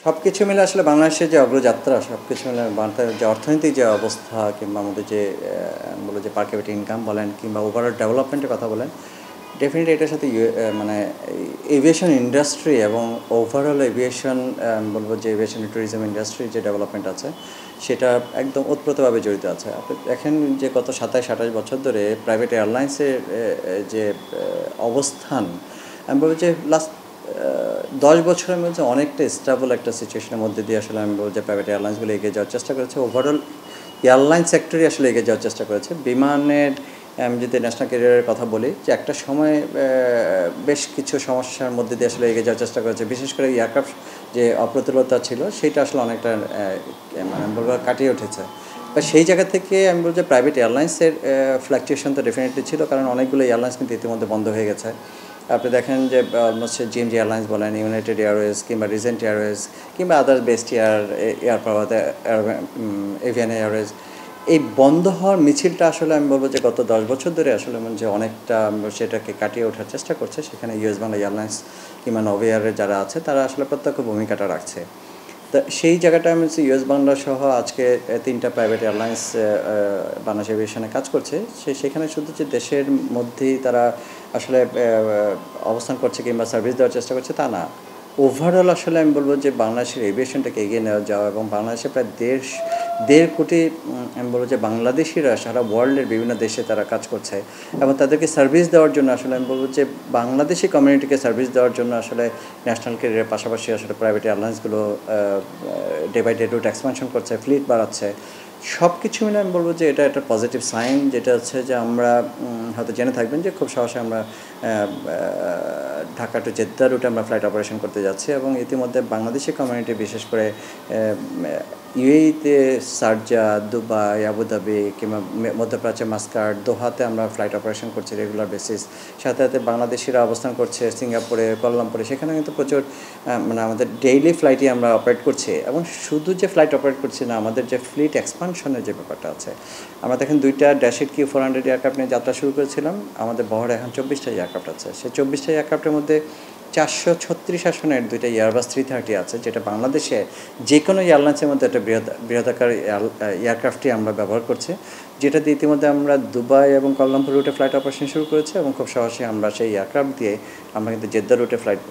সবকিছু মিলে আসলে বাংলাদেশের যে অগ্রযাত্রা, সবকিছু মিলে বাংলাদেশের যে অর্থনৈতিক যে অবস্থা কিংবা আমাদের যে বলে যে পার ক্যাপিটা ইনকাম বলেন কিংবা ওভারঅল ডেভেলপমেন্টের কথা বলেন, ডেফিনেটলি এটার সাথে মানে এভিয়েশন ইন্ডাস্ট্রি এবং ওভারঅল এভিয়েশন বলবো যে এভিয়েশন ট্যুরিজম ইন্ডাস্ট্রির যে ডেভেলপমেন্ট আছে সেটা একদম ওতপ্রোতভাবে জড়িত আছে। আপনি দেখেন যে গত ২৭-২৮ বছর ধরে প্রাইভেট এয়ারলাইন্সের যে অবস্থান, আমি বলবো যে লাস্ট ১০ বছরের মধ্যে অনেকটা স্টেবল একটা সিচুয়েশনের মধ্যে দিয়ে আসলে আমি বলবো যে প্রাইভেট এয়ারলাইন্সগুলো এগিয়ে যাওয়ার চেষ্টা করেছে। ওভারঅল এয়ারলাইন সেক্টরই আসলে এগিয়ে যাওয়ার চেষ্টা করেছে। বিমানের আমি যদি ন্যাশনাল ক্যারিয়ারের কথা বলি, যে একটা সময় বেশ কিছু সমস্যার মধ্যে দিয়ে আসলে এগিয়ে যাওয়ার চেষ্টা করেছে, বিশেষ করে এয়ারক্রাফট যে অপ্রতুলতা ছিল সেটা আসলে অনেকটা মানে আমি বলবো কাটিয়ে উঠেছে। বা সেই জায়গা থেকে আমি বলবো যে প্রাইভেট এয়ারলাইন্সের ফ্ল্যাকচুয়েশন তো ডেফিনেটলি ছিল, কারণ অনেকগুলো এয়ারলাইন্স কিন্তু ইতিমধ্যে বন্ধ হয়ে গেছে। আপনি দেখেন যে অলমোস্ট জিএমজি এয়ারলাইন্স বলেন, ইউনাইটেড এয়ারওয়েজ কিংবা রিজেন্ট এয়ারওয়েজ কিংবা আদার্স বেস্ট এভিয়ান এয়ারওয়েজ, এই বন্ধ হওয়ার মিছিলটা আসলে আমি বলবো যে গত ১০ বছর ধরে আসলে যে অনেকটা সেটাকে কাটিয়ে ওঠার চেষ্টা করছে। সেখানে ইউএস বাংলা এয়ারলাইন্স কিংবা নভোএয়ারের যারা আছে তারা আসলে প্রত্যক্ষ ভূমিকাটা রাখছে। তা সেই জায়গাটা আমি হচ্ছে ইউএস বাংলা সহ আজকে ৩টা প্রাইভেট এয়ারলাইন্স বাংলাদেশ এভিয়েশনে কাজ করছে। সেখানে শুধু যে দেশের মধ্যেই তারা আসলে অবস্থান করছে কিংবা সার্ভিস দেওয়ার চেষ্টা করছে তা না, ওভারঅল আসলে আমি বলবো যে বাংলাদেশের এভিয়েশনটাকে এগিয়ে নেওয়া যাওয়া এবং বাংলাদেশে প্রায় ১.৫ কোটি আমি বলবো যে বাংলাদেশিরা সারা ওয়ার্ল্ডের বিভিন্ন দেশে তারা কাজ করছে এবং তাদেরকে সার্ভিস দেওয়ার জন্য আসলে আমি বলবো যে বাংলাদেশি কমিউনিটিকে সার্ভিস দেওয়ার জন্য আসলে ন্যাশনাল ক্যারিয়ারের পাশাপাশি আসলে প্রাইভেট এয়ারলাইন্সগুলো day by day route expansion করছে, ফ্লিট বাড়াচ্ছে। সব কিছু মিলে আমি বলবো যে এটা একটা পজিটিভ সাইন, যেটা হচ্ছে যে আমরা হয়তো জেনে থাকবেন যে খুব সহজে আমরা ঢাকা টু জেদ্দা রুটে আমরা ফ্লাইট অপারেশন করতে যাচ্ছি এবং ইতিমধ্যে বাংলাদেশি কমিউনিটি বিশেষ করে ইউএইতে শারজা, দুবাই, আবুধাবি কিংবা মধ্যপ্রাচ্যে মাস্কাট, দোহাতে আমরা ফ্লাইট অপারেশন করছি রেগুলার বেসিস। সাথে সাথে বাংলাদেশিরা অবস্থান করছে সিঙ্গাপুরে, কুয়ালালামপুরে, সেখানে কিন্তু প্রচুর মানে আমাদের ডেইলি ফ্লাইটই আমরা অপারেট করছি। এবং শুধু যে ফ্লাইট অপারেট করছি না, আমাদের যে ফ্লিট এক্সপানশনের যে ব্যাপারটা আছে, আমরা দেখেন 2টা ড্যাশ-8 Q400 এয়ারক্রাফট নিয়ে যাত্রা শুরু করেছিলাম। আমাদের বহরে এখন 24টা এয়ারক্রাফট আছে। সেই 24টা এয়ারক্রাফটের মধ্যে 436 আসনের 2টা এয়ারবাস 330 আছে, যেটা বাংলাদেশে যে কোনো এয়ারলাইন্সের মধ্যে একটা বৃহদাকার এয়ারক্রাফটই আমরা ব্যবহার করছি, যেটা দিয়ে ইতিমধ্যে আমরা দুবাই এবং কুয়ালালামপুর রুটে ফ্লাইট অপারেশন শুরু করেছি এবং খুব সহজে আমরা সেই এয়ারক্রাফট দিয়ে আমরা কিন্তু জেদ্দা রুটে ফ্লাইট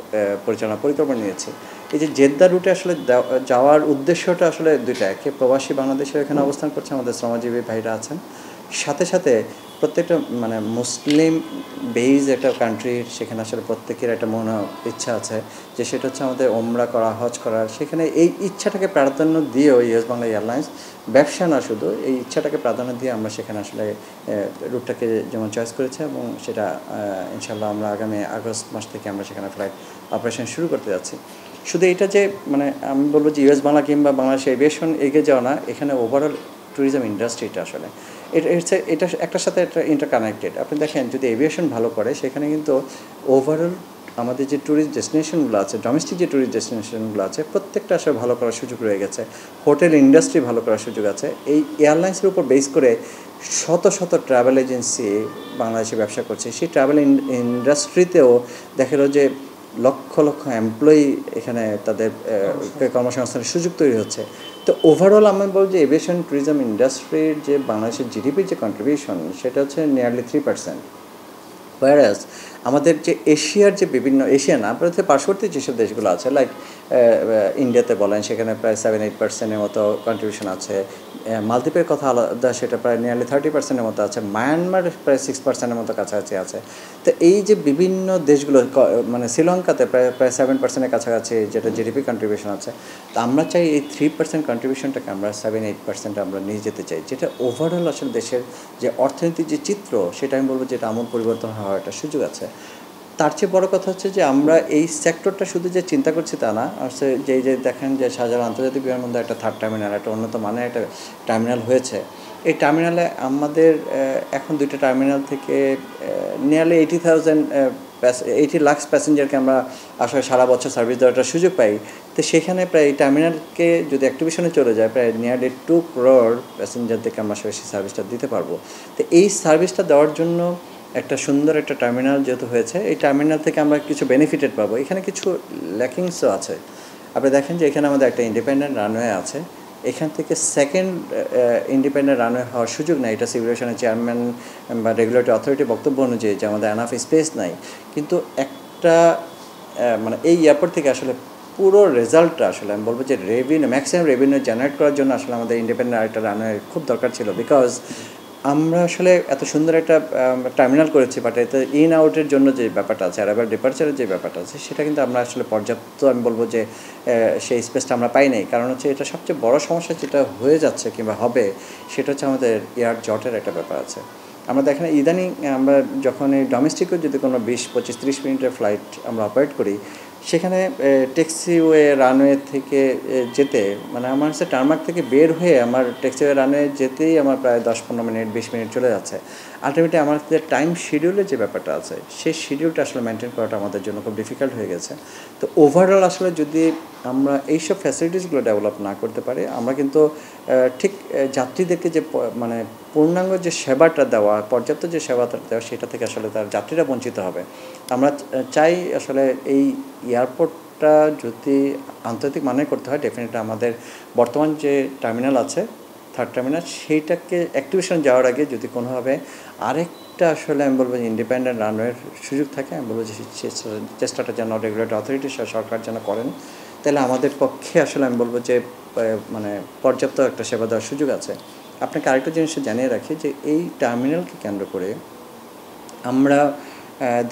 পরিচালনার পরিকল্পনা নিয়েছি। এই যে জেদ্দা রুটে আসলে যাওয়ার উদ্দেশ্যটা আসলে দুইটা, একে প্রবাসী বাংলাদেশের এখানে অবস্থান করছে, আমাদের শ্রমজীবী ভাইরা আছেন, সাথে সাথে প্রত্যেকটা মানে মুসলিম বেইজ একটা কান্ট্রির, সেখানে আসলে প্রত্যেকের একটা মনে ইচ্ছা আছে যে সেটা হচ্ছে আমাদের ওমরা করা, হজ করার। সেখানে এই ইচ্ছাটাকে প্রাধান্য দিয়েও ইউএস বাংলা এয়ারলাইন্স, ব্যবসা না শুধু, এই ইচ্ছাটাকে প্রাধান্য দিয়ে আমরা সেখানে আসলে রুটটাকে যেমন চয়েস করেছে এবং সেটা ইনশাল্লাহ আমরা আগামী আগস্ট মাস থেকে আমরা সেখানে ফ্লাইট অপারেশন শুরু করতে যাচ্ছি। শুধু এটা যে মানে আমি বলবো যে ইউএস বাংলা কিংবা বাংলাদেশ এভিয়েশন এগিয়ে যাওয়া না, এখানে ওভারঅল ট্যুরিজম ইন্ডাস্ট্রিটা আসলে এটা একটার সাথে একটা ইন্টারকানেক্টেড। আপনি দেখেন যদি এভিয়েশন ভালো করে, সেখানে কিন্তু ওভারঅল আমাদের যে ট্যুরিস্ট ডেস্টিনেশনগুলো আছে, ডোমেস্টিক যে ট্যুরিস্ট ডেস্টিনেশনগুলো আছে, প্রত্যেকটা আসলে ভালো করার সুযোগ রয়ে গেছে। হোটেল ইন্ডাস্ট্রি ভালো করার সুযোগ আছে। এই এয়ারলাইন্সের উপর বেস করে শত শত ট্রাভেল এজেন্সি বাংলাদেশে ব্যবসা করছে। সেই ট্রাভেল ইন্ডাস্ট্রিতেও দেখা গেল যে লক্ষ লক্ষ এমপ্লয়ি এখানে তাদের কর্মসংস্থানের সুযোগ তৈরি হচ্ছে। তো ওভারঅল আমি বলব যে এভিয়েশন ট্যুরিজম ইন্ডাস্ট্রির যে বাংলাদেশের জিডিপির যে কন্ট্রিবিউশন, সেটা হচ্ছে নিয়ারলি 3%। হোয়ারাস আমাদের যে এশিয়ার যে বিভিন্ন এশিয়ান আপনাদের পার্শ্ববর্তী যেসব দেশগুলো আছে, লাইক ইন্ডিয়াতে বলেন, সেখানে প্রায় 7-8%-এর মতো কন্ট্রিবিউশন আছে। মালদ্বীপের কথা আলাদা, সেটা প্রায় নিয়ারলি 30%-এর মতো আছে। মায়ানমার প্রায় 6%-এর মতো কাছাকাছি আছে। তো এই যে বিভিন্ন দেশগুলো, মানে শ্রীলঙ্কাতে প্রায় 7%-এর কাছাকাছি যেটা জিডিপি কন্ট্রিবিউশন আছে। তো আমরা চাই এই 3% কন্ট্রিবিউশনটাকে আমরা 7-8% আমরা নিয়ে যেতে চাই, যেটা ওভারঅল আসলে দেশের যে অর্থনীতির যে চিত্র, সেটা আমি বলবো যে এটা আমূল পরিবর্তন হওয়ার একটা সুযোগ আছে। তার চেয়ে বড় কথা হচ্ছে যে আমরা এই সেক্টরটা শুধু যে চিন্তা করছি তা না, আসলে যে দেখেন যে শাহজালাল আন্তর্জাতিক বিমানবন্দর একটা থার্ড টার্মিনাল, একটা উন্নত মানের একটা টার্মিনাল হয়েছে। এই টার্মিনালে আমাদের এখন 2টা টার্মিনাল থেকে নিয়ারলি 80 লাখ প্যাসেঞ্জারকে আমরা আসলে সারা বছর সার্ভিস দেওয়ার একটা সুযোগ পাই। তো সেখানে প্রায় এই টার্মিনালকে যদি অ্যাক্টিভেশনে চলে যায়, প্রায় নিয়ারলি 2 crore প্যাসেঞ্জারদেরকে আমরা সেই সার্ভিসটা দিতে পারবো। তো এই সার্ভিসটা দেওয়ার জন্য একটা সুন্দর একটা টার্মিনাল যেহেতু হয়েছে, এই টার্মিনাল থেকে আমরা কিছু বেনিফিটেড পাবো। এখানে কিছু ল্যাকিংসও আছে। আপনি দেখেন যে এখানে আমাদের একটা ইন্ডিপেন্ডেন্ট রানওয়ে আছে, এখান থেকে সেকেন্ড ইন্ডিপেন্ডেন্ট রানওয়ে হওয়ার সুযোগ নাই। এটা সিভিল চেয়ারম্যান বা রেগুলেটরি অথরিটির বক্তব্য অনুযায়ী যে আমাদের এনাফ স্পেস নাই। কিন্তু একটা মানে এই এয়ারপোর্ট থেকে আসলে পুরো রেজাল্টটা আসলে আমি বলবো যে ম্যাক্সিমাম রেভিনিউ জেনারেট করার জন্য আসলে আমাদের ইন্ডিপেন্ডেন্ট আরেকটা রানওয়ে খুব দরকার ছিল। বিকজ আমরা আসলে এত সুন্দর একটা টার্মিনাল করেছি, বাট এতে ইন আউটের জন্য যে ব্যাপারটা আছে, অ্যারাইভাল ডিপার্চারের যে ব্যাপারটা আছে, সেটা কিন্তু আমরা আসলে পর্যাপ্ত আমি বলবো যে সেই স্পেসটা আমরা পাই নাই। কারণ হচ্ছে এটা সবচেয়ে বড় সমস্যা যেটা হয়ে যাচ্ছে কিংবা হবে, সেটা হচ্ছে আমাদের এয়ার জটের একটা ব্যাপার আছে। আমরা দেখেন ইদানিং আমরা যখন এই ডোমেস্টিকও যদি কোনো 20-25-30 মিনিটের ফ্লাইট আমরা অপারেট করি, সেখানে ট্যাক্সিওয়ে রানওয়ে থেকে যেতে মানে আমার হচ্ছে টারমাক থেকে বের হয়ে আমার ট্যাক্সিওয়ে রানওয়ে যেতেই আমার প্রায় 10-15 মিনিট 20 মিনিট চলে যাচ্ছে। আলটিমেটলি আমাদের টাইম শিডিউলের যে ব্যাপারটা আছে, সেই শিডিউলটা আসলে মেনটেন করাটা আমাদের জন্য খুব ডিফিকাল্ট হয়ে গেছে। তো ওভারঅল আসলে যদি আমরা এইসব ফ্যাসিলিটিসগুলো ডেভেলপ না করতে পারি, আমরা কিন্তু ঠিক যাত্রীদেরকে যে মানে পূর্ণাঙ্গ যে সেবাটা দেওয়া, পর্যাপ্ত যে সেবাটা দেওয়া, সেটা থেকে আসলে তার যাত্রীরা বঞ্চিত হবে। আমরা চাই আসলে এই এয়ারপোর্টটা যদি আন্তর্জাতিক মানের করতে হয়, ডেফিনেটলি আমাদের বর্তমান যে টার্মিনাল আছে, থার্ড টার্মিনাল, সেইটাকে অ্যাক্টিভেশন যাওয়ার আগে যদি কোনোভাবে আরেকটা আসলে আমি বলবো যে ইন্ডিপেন্ডেন্ট রানওয়ের সুযোগ থাকে, আমি বলবো যে চেষ্টাটা যেন রেগুলেটরি অথরিটি সরকার যেন করেন, তাহলে আমাদের পক্ষে আসলে আমি বলবো যে মানে পর্যাপ্ত একটা সেবা দেওয়ার সুযোগ আছে। আপনাকে আরেকটা জিনিস জানিয়ে রাখি যে এই টার্মিনালকে কেন্দ্র করে আমরা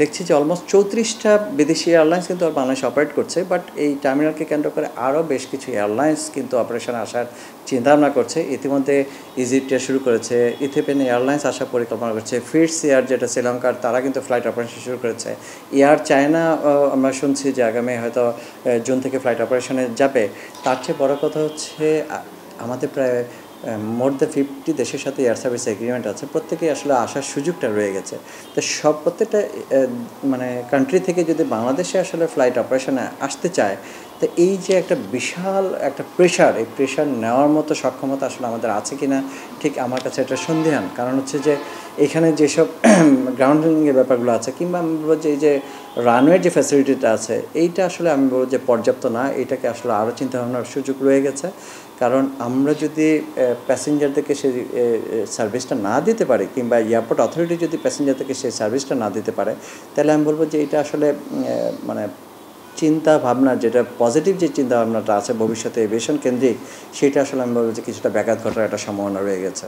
দেখছি যে অলমোস্ট 34টা বিদেশি এয়ারলাইন্স কিন্তু বাংলাদেশে অপারেট করছে। বাট এই টার্মিনালকে কেন্দ্র করে আরও বেশ কিছু এয়ারলাইন্স কিন্তু অপারেশনে আসার চিন্তাভাবনা করছে। ইতিমধ্যে ইজিপ্ট শুরু করেছে, ইথিওপিয়ান এয়ারলাইন্স আসার পরিকল্পনা করছে, ফিটস এয়ার যেটা শ্রীলঙ্কার, তারা কিন্তু ফ্লাইট অপারেশন শুরু করেছে। এয়ার চায়না আমরা শুনছি যে আগামী হয়তো জুন থেকে ফ্লাইট অপারেশনে যাবে। তার চেয়ে বড় কথা হচ্ছে আমাদের প্রায় মোর দ্যান 50 দেশের সাথে এয়ার সার্ভিস এগ্রিমেন্ট আছে, প্রত্যেকেই আসলে আসার সুযোগটা রয়ে গেছে। তো প্রত্যেকটা মানে কান্ট্রি থেকে যদি বাংলাদেশে আসলে ফ্লাইট অপারেশনে আসতে চায়, তো এই যে একটা বিশাল একটা প্রেশার, এই প্রেশার নেওয়ার মতো সক্ষমতা আসলে আমাদের আছে কি না, ঠিক আমার কাছে এটা সন্দেহান। কারণ হচ্ছে যে এখানে যেসব গ্রাউন্ডিংয়ের ব্যাপারগুলো আছে, কিংবা আমি বলবো যে এই যে রানওয়ের যে ফ্যাসিলিটিটা আছে, এইটা আসলে আমি বলবো যে পর্যাপ্ত না। এটাকে আসলে আরও চিন্তাভাবনার সুযোগ রয়ে গেছে। কারণ আমরা যদি প্যাসেঞ্জারদেরকে সেই সার্ভিসটা না দিতে পারি, কিংবা এয়ারপোর্ট অথরিটি যদি প্যাসেঞ্জারদেরকে সেই সার্ভিসটা না দিতে পারে, তাহলে আমি বলবো যে এটা আসলে মানে চিন্তা ভাবনা, যেটা পজিটিভ যে চিন্তা ভাবনাটা আছে ভবিষ্যতে এভিয়েশন কেন্দ্রিক, সেটা আসলে আমি বলবো যে কিছুটা ব্যাঘাত ঘটার একটা সম্ভাবনা রয়ে গেছে।